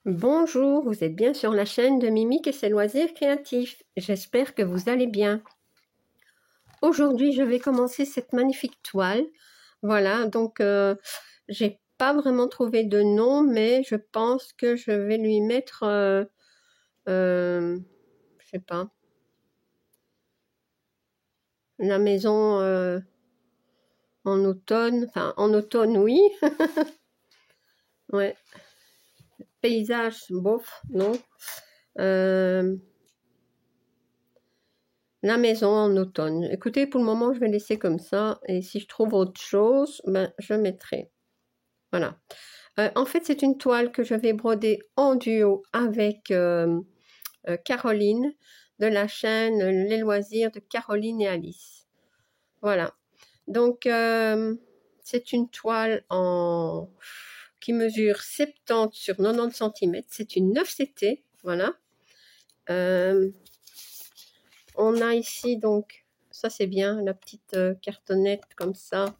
Bonjour, vous êtes bien sur la chaîne de Mimique et ses loisirs créatifs. J'espère que vous allez bien. Aujourd'hui, je vais commencer cette magnifique toile. Voilà, donc j'ai pas vraiment trouvé de nom, mais je pense que je vais lui mettre, je sais pas, la maison en automne. Enfin, en automne, oui. Ouais, paysage, bof, non. La maison en automne. Écoutez, pour le moment, je vais laisser comme ça. Et si je trouve autre chose, ben, je mettrai. Voilà. En fait, c'est une toile que je vais broder en duo avec Caroline de la chaîne Les Loisirs de Caroline et Alice. Voilà. Donc, c'est une toile qui mesure 70 sur 90 cm. C'est une 9CT. Voilà. On a ici donc, ça c'est bien, la petite cartonnette comme ça,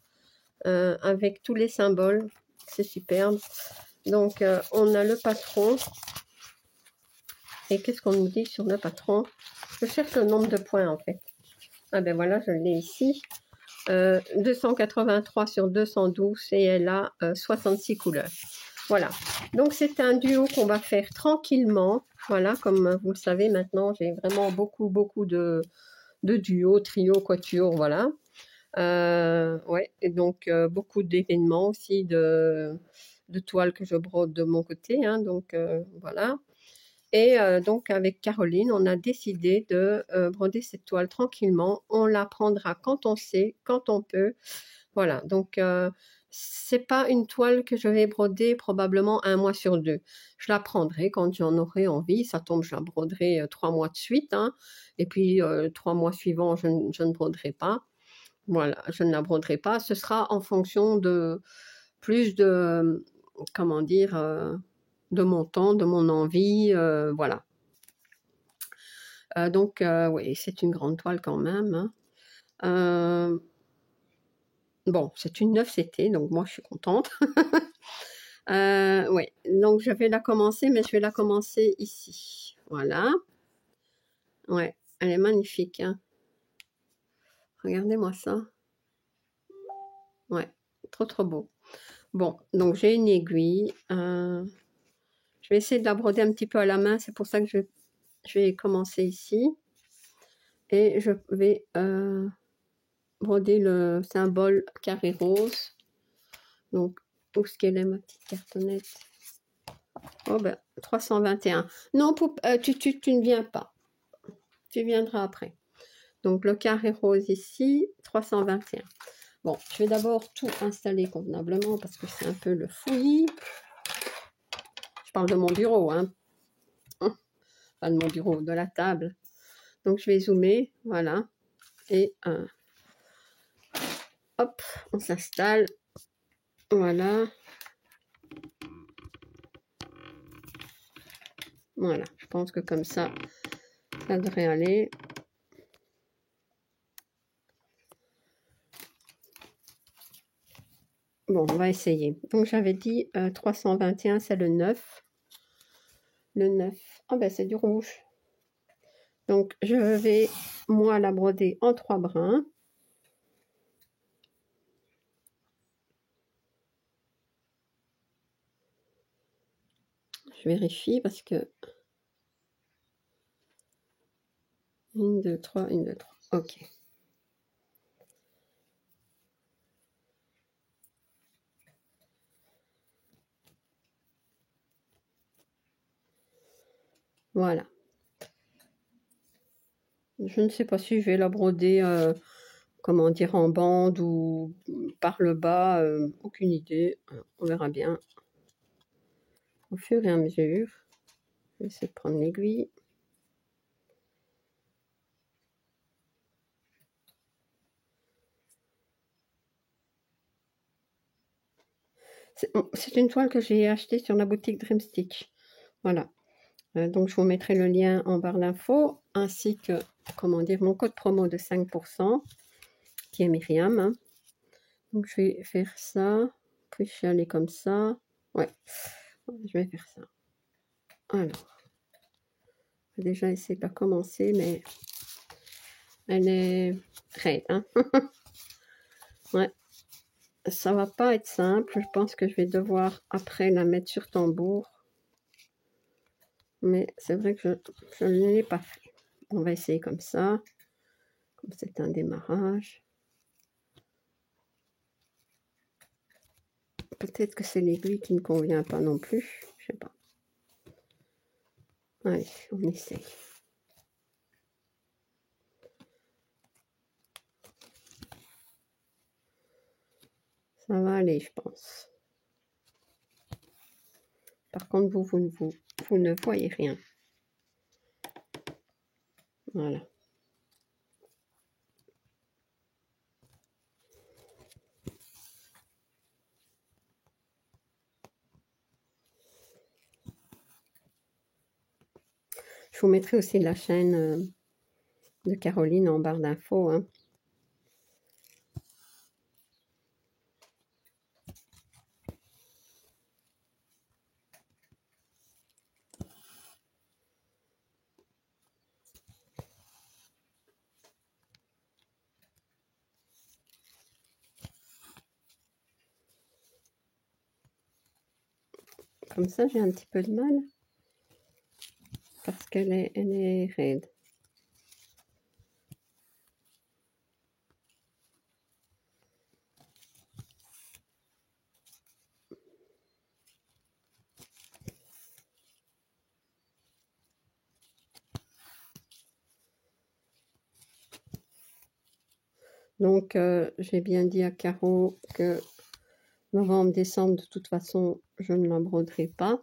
avec tous les symboles, c'est superbe. Donc on a le patron, et qu'est-ce qu'on nous dit sur le patron? Je cherche le nombre de points en fait. Ah ben voilà, je l'ai ici, 283 sur 212 et elle a 66 couleurs. Voilà, donc c'est un duo qu'on va faire tranquillement. Voilà, comme vous le savez maintenant, j'ai vraiment beaucoup de duo, trio, quatuor, voilà. Ouais, et donc beaucoup d'événements aussi, de toiles que je brode de mon côté, hein, donc voilà. Et donc avec Caroline, on a décidé de broder cette toile tranquillement. On la prendra quand on sait, quand on peut. Voilà, donc c'est pas une toile que je vais broder probablement 1 mois sur 2. Je la prendrai quand j'en aurai envie. Ça tombe, je la broderai 3 mois de suite, hein. Et puis 3 mois suivants, je ne broderai pas. Voilà, je ne la broderai pas. Ce sera en fonction de plus de, comment dire, de mon temps, de mon envie, voilà. Donc, oui, c'est une grande toile quand même, hein. Bon, c'est une 9CT, donc moi je suis contente. Oui, donc je vais la commencer, mais je vais la commencer ici. Voilà. Ouais, elle est magnifique, hein. Regardez-moi ça. Ouais, trop beau. Bon, donc j'ai une aiguille. Je vais essayer de la broder un petit peu à la main, c'est pour ça que je vais commencer ici. Et je vais broder le symbole carré rose. Donc, où est-ce qu'elle est ma petite cartonnette? Oh ben, 321. Non, tu ne viens pas. Tu viendras après. Donc, le carré rose ici, 321. Bon, je vais d'abord tout installer convenablement parce que c'est un peu le fouillis. Je parle de mon bureau, hein. Pas de mon bureau, de la table. Donc, je vais zoomer, voilà. Et hop, on s'installe. Voilà. Voilà, je pense que comme ça devrait aller. Bon, on va essayer. Donc, j'avais dit 321, c'est le 9. Le 9. Ah ben, c'est du rouge. Donc, je vais, moi, la broder en 3 brins. Je vérifie parce que... 1, 2, 3, 1, 2, 3. Ok. Voilà. Je ne sais pas si je vais la broder, comment dire, en bande ou par le bas. Aucune idée. On verra bien. Au fur et à mesure. Je vais essayer de prendre l'aiguille. C'est une toile que j'ai achetée sur la boutique Dream Stitch. Voilà. Donc, je vous mettrai le lien en barre d'infos, ainsi que, comment dire, mon code promo de 5%, qui est Myriam, hein. Donc, je vais faire ça, puis je vais aller comme ça. Ouais, je vais faire ça. Alors, je vais déjà essayer de la commencer, mais elle est raide, hein. Ouais, ça va pas être simple. Je pense que je vais devoir après la mettre sur tambour. Mais c'est vrai que je ne l'ai pas fait. On va essayer comme ça, comme c'est un démarrage. Peut-être que c'est l'aiguille qui ne convient pas non plus. Je sais pas. Allez, on essaye. Ça va aller, je pense. Par contre, vous ne voyez rien. Voilà. Je vous mettrai aussi la chaîne de Caroline en barre d'infos, hein. Comme ça, j'ai un petit peu de mal parce qu'elle est raide. Donc, j'ai bien dit à Caro que novembre, décembre, de toute façon, je ne la broderai pas.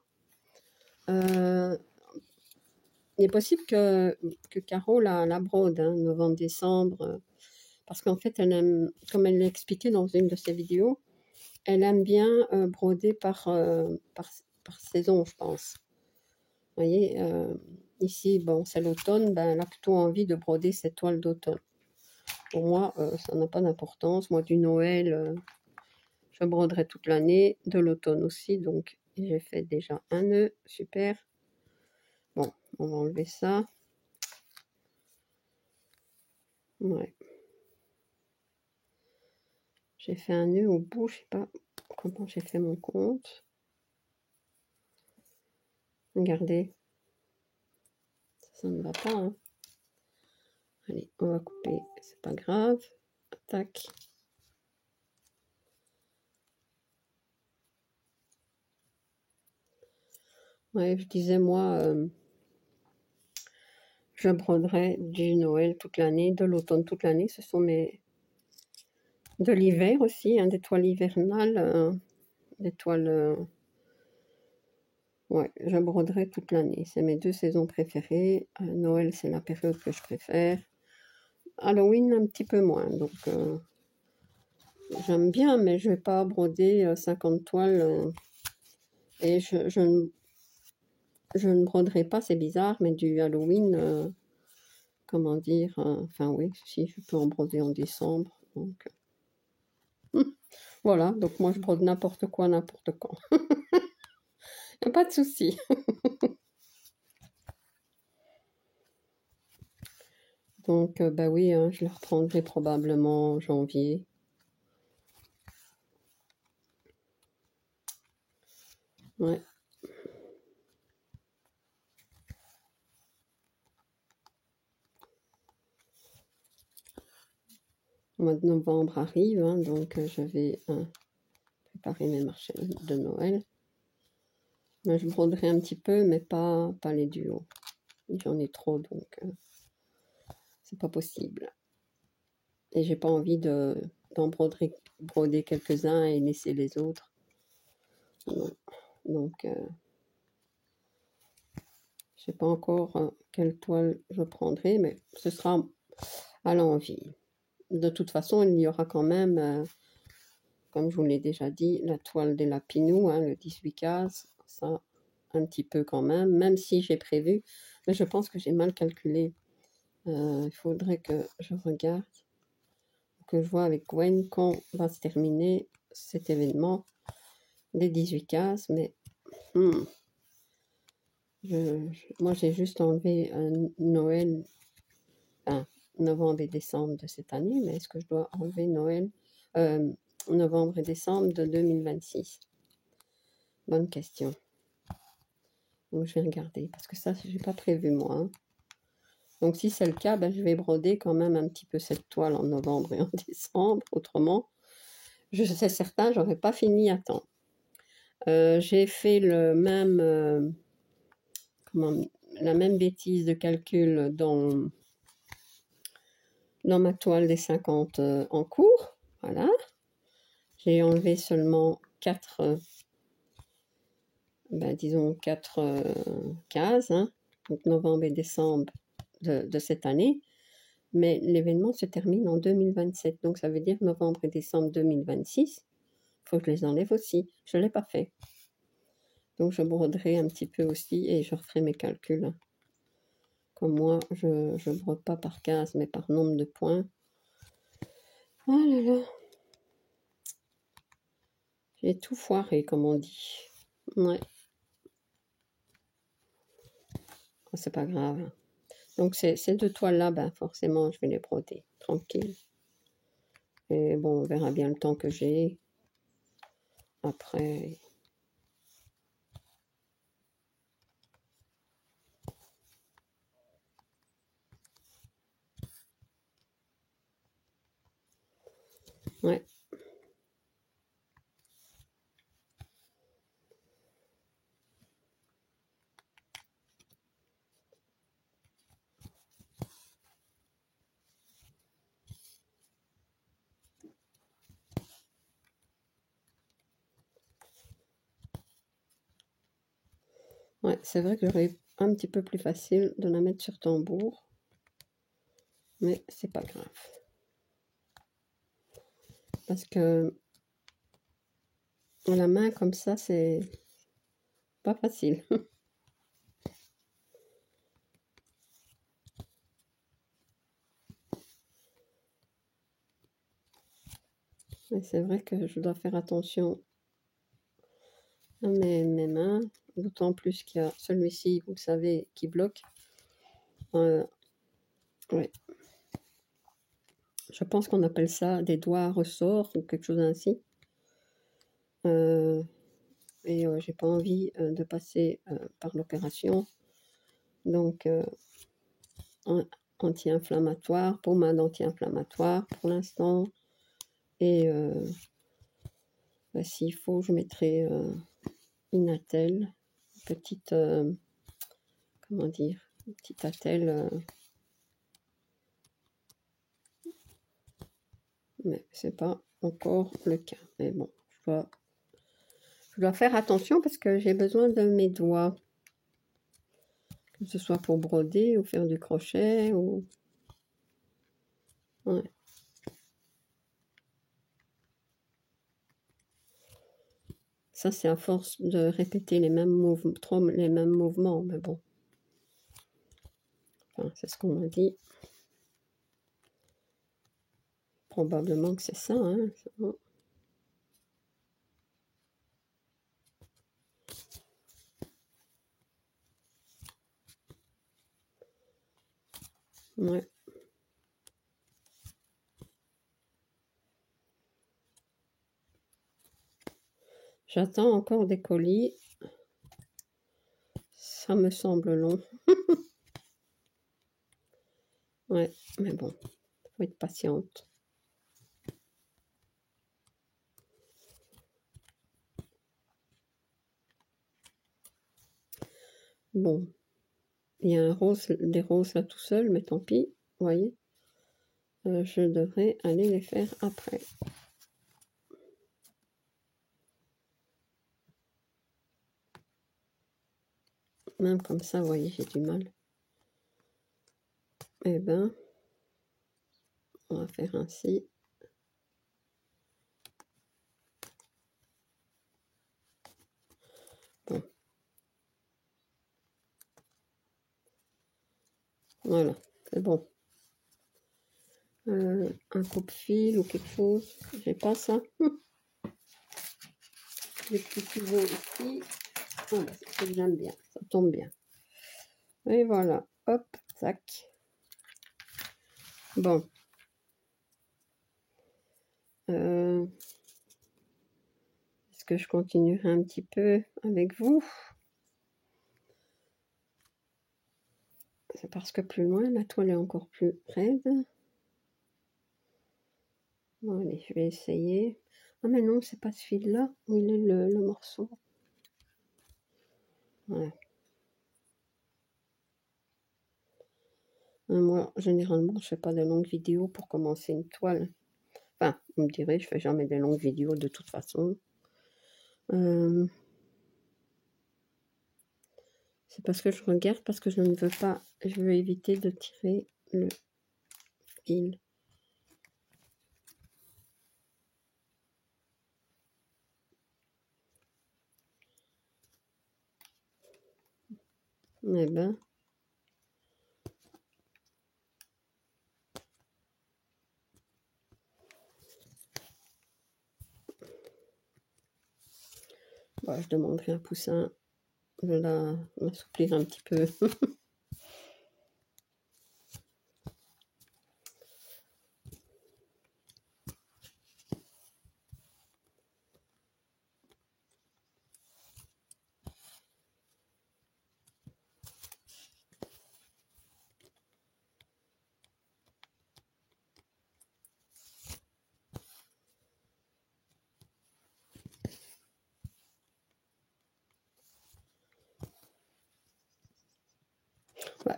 Il est possible que Caro la brode, hein, novembre, décembre, parce qu'en fait, elle aime, comme elle l'a expliqué dans une de ses vidéos, elle aime bien broder par saison, je pense. Vous voyez, ici, bon, c'est l'automne, ben, elle a plutôt envie de broder cette toile d'automne. Pour moi, ça n'a pas d'importance. Moi, du Noël, je broderai toute l'année, de l'automne aussi. Donc, j'ai fait déjà un nœud, super. Bon, on va enlever ça. Ouais. J'ai fait un nœud au bout, je sais pas comment j'ai fait mon compte. Regardez, ça ne va pas, hein. Allez, on va couper, c'est pas grave. Tac. Ouais, je disais, moi, je broderai du Noël toute l'année, de l'automne toute l'année. Ce sont mes... De l'hiver aussi, hein, des toiles hivernales, des toiles... ouais, je broderai toute l'année. C'est mes deux saisons préférées. Noël, c'est la période que je préfère. Halloween, un petit peu moins. Donc, j'aime bien, mais je ne vais pas broder 50 toiles. Et je ne broderai pas, c'est bizarre, mais du Halloween, comment dire, enfin oui, si, je peux en broder en décembre. Donc, voilà, donc moi je brode n'importe quoi, n'importe quand. Y a pas de souci. Donc, bah oui, hein, je le reprendrai probablement en janvier. Ouais. Le mois de novembre arrive, hein, donc je vais préparer mes marchés de Noël. Moi, je broderai un petit peu, mais pas les duos. J'en ai trop, donc c'est pas possible. Et j'ai pas envie d'en broder quelques-uns et laisser les autres. Non. Donc, je sais pas encore quelle toile je prendrai, mais ce sera à l'envie. De toute façon, il y aura quand même, comme je vous l'ai déjà dit, la toile des Lapinous, hein, le 18 cases, ça un petit peu quand même si j'ai prévu, mais je pense que j'ai mal calculé. Il faudrait que je regarde, que je vois avec Gwen quand va se terminer cet événement des 18 cases, mais Moi, j'ai juste enlevé Noël, enfin, novembre et décembre de cette année, mais est-ce que je dois enlever Noël, novembre et décembre de 2026? Bonne question. Donc, je vais regarder, parce que ça, je n'ai pas prévu, moi, hein. Donc, si c'est le cas, ben, je vais broder quand même un petit peu cette toile en novembre et en décembre. Autrement, je sais certain, j'aurais pas fini à temps. J'ai fait le même, la même bêtise de calcul dans ma toile des 50 en cours. Voilà. J'ai enlevé seulement 4, disons 4 cases, hein, donc novembre et décembre de cette année. Mais l'événement se termine en 2027, donc ça veut dire novembre et décembre 2026. Il faut que je les enlève aussi. Je ne l'ai pas fait. Donc je broderai un petit peu aussi et je referai mes calculs. Comme moi, je ne brode pas par case, mais par nombre de points. Oh là là. J'ai tout foiré, comme on dit. Ouais. Oh, c'est pas grave. Donc ces 2 toiles-là, ben, forcément, je vais les broder. Tranquille. Et bon, on verra bien le temps que j'ai. Après... Ouais. Ouais, c'est vrai que j'aurais un petit peu plus facile de la mettre sur tambour. Mais c'est pas grave. Parce que la main comme ça, c'est pas facile. Et c'est vrai que je dois faire attention à mes mains. D'autant plus qu'il y a celui-ci, vous le savez, qui bloque. Ouais. Je pense qu'on appelle ça des doigts à ressort ou quelque chose ainsi. Et j'ai pas envie de passer par l'opération. Donc, anti-inflammatoire, pommade anti-inflammatoire pour l'instant. Et s'il faut, je mettrai une attelle, petite, comment dire, une petite attelle. Mais c'est pas encore le cas. Mais bon, je dois faire attention parce que j'ai besoin de mes doigts. Que ce soit pour broder ou faire du crochet ou... Ouais. Ça, c'est à force de répéter les mêmes mouvements, trop les mêmes mouvements, mais bon. Enfin, c'est ce qu'on m'a dit. Probablement que c'est ça, hein. Ouais. J'attends encore des colis. Ça me semble long. Ouais, mais bon, faut être patiente. Bon, il y a des roses là tout seul, mais tant pis, vous voyez. Je devrais aller les faire après. Même comme ça, vous voyez, j'ai du mal. Eh ben, on va faire ainsi. Bon. Voilà, c'est bon. Un coupe-fil ou quelque chose. J'ai pas ça. Les petits ciseaux ici. Ah, bah, j'aime bien, ça tombe bien. Et voilà, hop, tac. Bon. Est-ce que je continuerai un petit peu avec vous? C'est parce que plus loin, la toile est encore plus raide. Bon, allez, je vais essayer. Ah, mais non, c'est pas ce fil-là. Où il est le morceau? Voilà. Moi, généralement, je fais pas de longues vidéos pour commencer une toile. Enfin, vous me direz, je fais jamais de longues vidéos de toute façon. C'est parce que je regarde, parce que je ne veux pas, je veux éviter de tirer le fil. Eh ben, je demanderai à Poussin de m'assouplir un petit peu.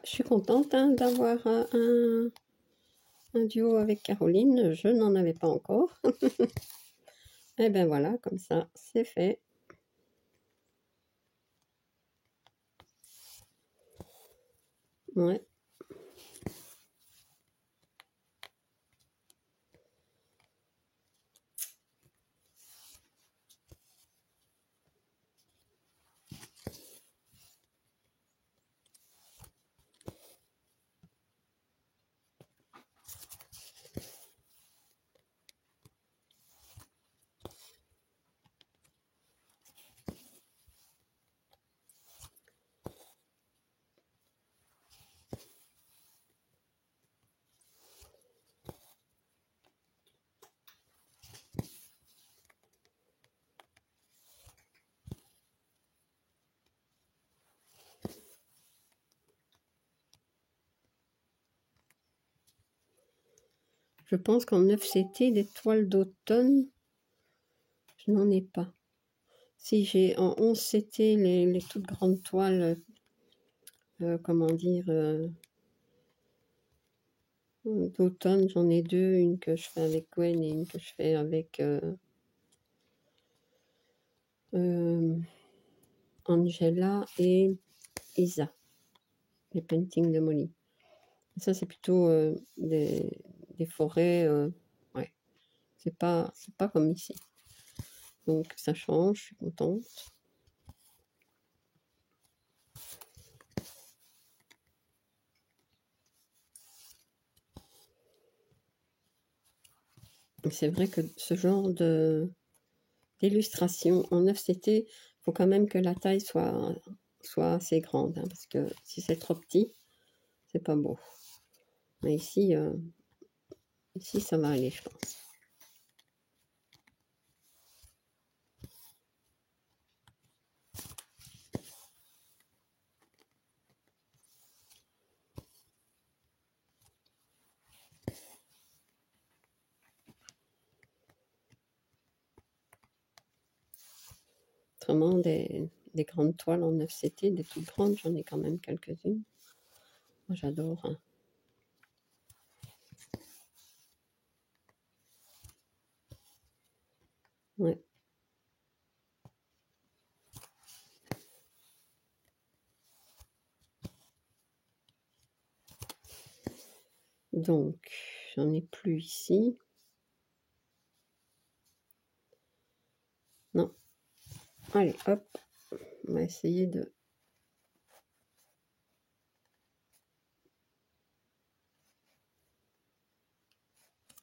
Je suis contente hein, d'avoir un duo avec Caroline. Je n'en avais pas encore. Et ben voilà, comme ça, c'est fait. Ouais. Je pense qu'en 9CT, des toiles d'automne, je n'en ai pas. Si j'ai en 11CT les toutes grandes toiles, comment dire, d'automne, j'en ai deux. Une que je fais avec Gwen et une que je fais avec Angela et Isa. Les paintings de Molly. Ça, c'est plutôt des forêts. Ouais. C'est pas comme ici. Donc, ça change, je suis contente. C'est vrai que ce genre d'illustration en 9CT, il faut quand même que la taille soit assez grande, hein, parce que si c'est trop petit, c'est pas beau. Mais ici, ça va aller, je pense. Autrement, des grandes toiles en 9CT, des toutes grandes, j'en ai quand même quelques-unes. Moi, j'adore. Hein. Ouais. Donc, j'en ai plus ici. Non. Allez, hop. On va essayer de...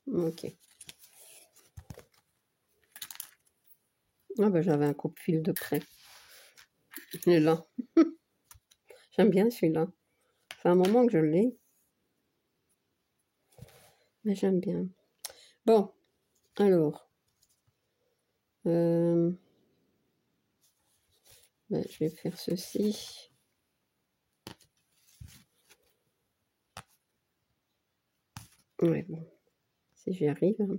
Ok. Ah ben, j'avais un coupe-fil de près. Il est là. J'aime bien celui-là. fait un moment que je l'ai. Mais j'aime bien. Bon, alors. Ben, je vais faire ceci. Ouais, bon. Si j'y arrive. Hein.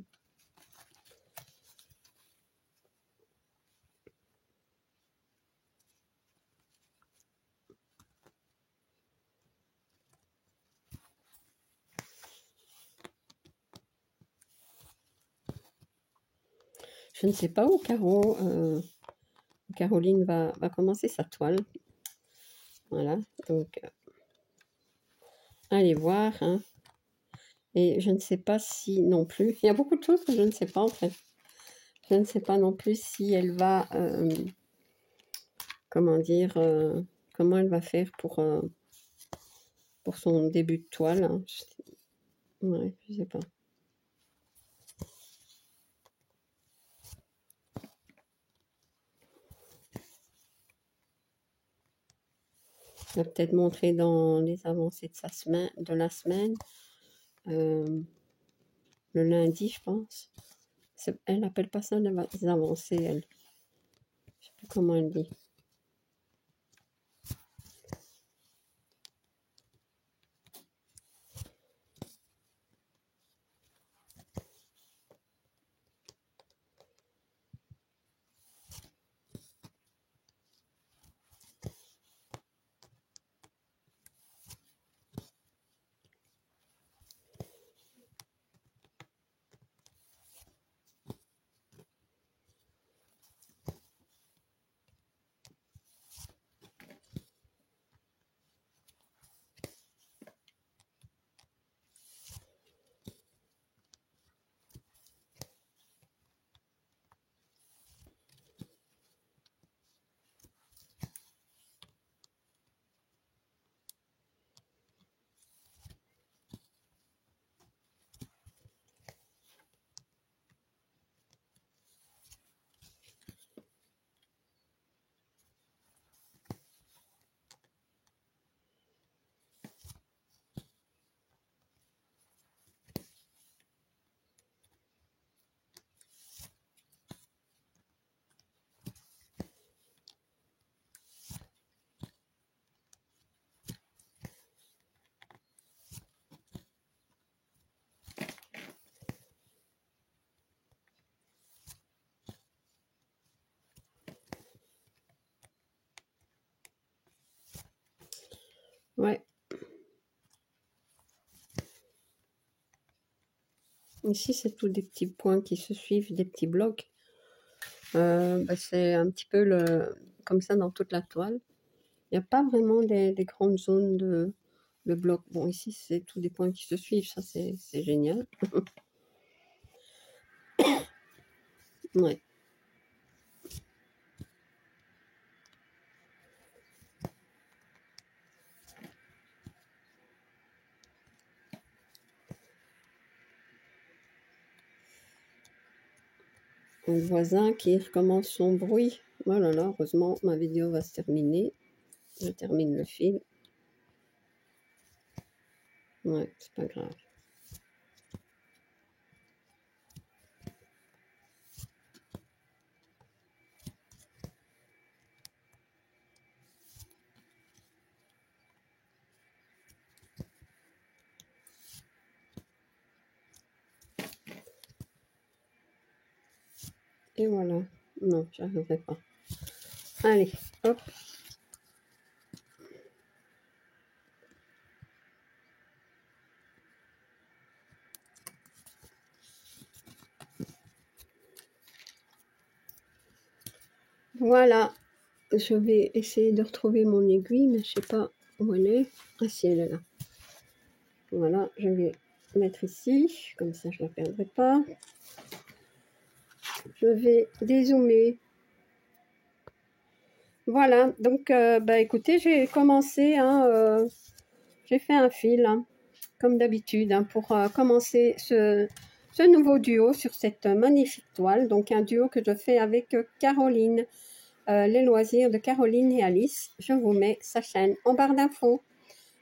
Je ne sais pas où Caroline va commencer sa toile. Voilà, donc allez voir. Hein. Et je ne sais pas si non plus, il y a beaucoup de choses que je ne sais pas en fait. Je ne sais pas non plus si elle va, comment dire, comment elle va faire pour son début de toile. Hein. Ouais, je sais pas. Elle va peut-être montrer dans les avancées de la semaine, le lundi, je pense. Elle n'appelle pas ça des avancées, elle. Je sais plus comment elle dit. Ouais. Ici, c'est tous des petits points qui se suivent, des petits blocs. C'est un petit peu comme ça dans toute la toile. Il n'y a pas vraiment des grandes zones de blocs. Bon, ici, c'est tous des points qui se suivent. Ça, c'est génial. Ouais. Un voisin qui recommence son bruit. Voilà, là, heureusement, ma vidéo va se terminer. Je termine le fil. Ouais, c'est pas grave. Et voilà. Non, j'arriverai pas. Allez, hop. Voilà. Je vais essayer de retrouver mon aiguille, mais je sais pas où elle est. Ah si, elle est là. Voilà, je vais mettre ici, comme ça je ne la perdrai pas. Je vais dézoomer. Voilà, donc écoutez, j'ai commencé, hein, j'ai fait un fil, hein, comme d'habitude, hein, pour commencer ce nouveau duo sur cette magnifique toile. Donc un duo que je fais avec Caroline, les loisirs de Caroline et Alice. Je vous mets sa chaîne en barre d'infos.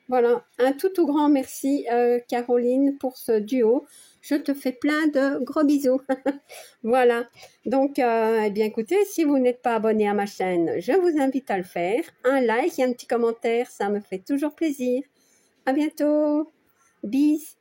Voilà, un tout grand merci Caroline pour ce duo. Je te fais plein de gros bisous. Voilà, donc eh bien écoutez, si vous n'êtes pas abonné à ma chaîne, je vous invite à le faire. Un like et un petit commentaire, ça me fait toujours plaisir. À bientôt, bis.